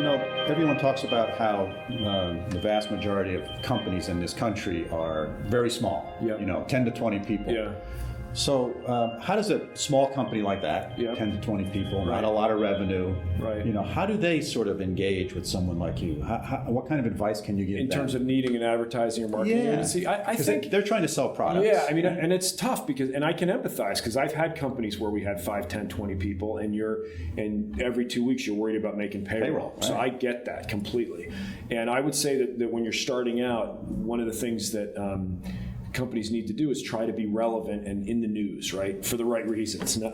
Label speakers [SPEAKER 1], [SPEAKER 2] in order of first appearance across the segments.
[SPEAKER 1] everyone talks about how the vast majority of companies in this country are very small, 10 to 20 people.
[SPEAKER 2] Yeah.
[SPEAKER 1] So how does a small company like that, 10 to 20 people, not a lot of revenue, how do they sort of engage with someone like you? What kind of advice can you give
[SPEAKER 2] in
[SPEAKER 1] them?
[SPEAKER 2] terms of needing an advertising or marketing agency? I think
[SPEAKER 1] they're trying to sell products.
[SPEAKER 2] Yeah, I mean, and it's tough and I can empathize because I've had companies where we had 5, 10, 20 people and every 2 weeks you're worried about making payroll. Right. So I get that completely. And I would say that when you're starting out, one of the things that companies need to do is try to be relevant and in the news, right? For the right reasons. Not,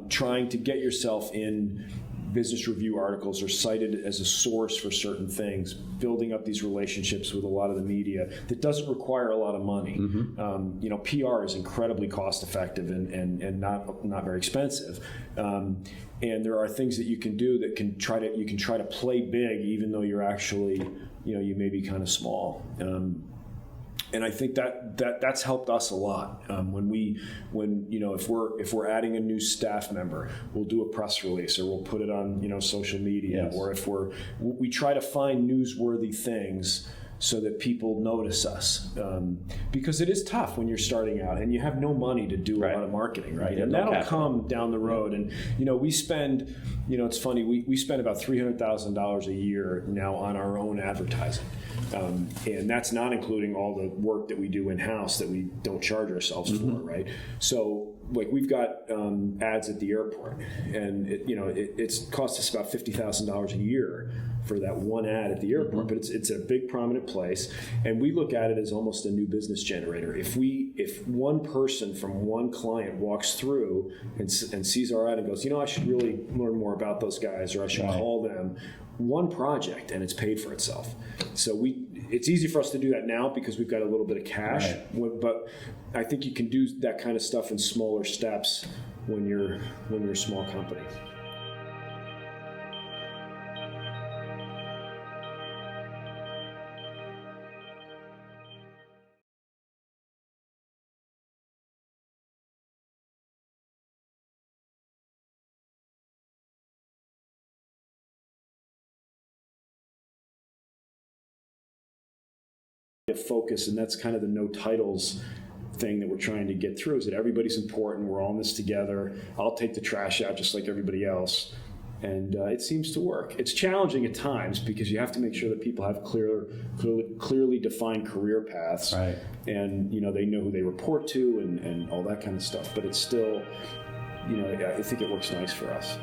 [SPEAKER 2] trying to get yourself in business review articles or cited as a source for certain things, building up these relationships with a lot of the media that doesn't require a lot of money. Mm-hmm. PR is incredibly cost effective and not very expensive. And there are things that you can do that you can try to play big even though you're actually, you may be kind of small. And I think that's helped us a lot. If we're adding a new staff member, we'll do a press release or we'll put it on social media. Yes. Or if we try to find newsworthy things so that people notice us, because it is tough when you're starting out and you have no money to do a lot of marketing, right? And that'll come down the road. And we spend, it's funny, we spend about $300,000 a year now on our own advertising. And that's not including all the work that we do in-house that we don't charge ourselves for, right? So, we've got ads at the airport, and it's cost us about $50,000 a year for that one ad at the airport, but it's a big prominent place, and we look at it as almost a new business generator. If one person from one client walks through and sees our ad and goes, I should really learn more about those guys, or I should call them, one project and it's paid for itself. So it's easy for us to do that now because we've got a little bit of cash, but I think you can do that kind of stuff in smaller steps when you're a small company. Focus, and that's kind of the no titles thing that we're trying to get through, is that everybody's important, we're all in this together, I'll take the trash out just like everybody else, and it seems to work. It's challenging at times because you have to make sure that people have clearly defined career paths, right, and they know who they report to and all that kind of stuff, but it's still, I think it works nice for us.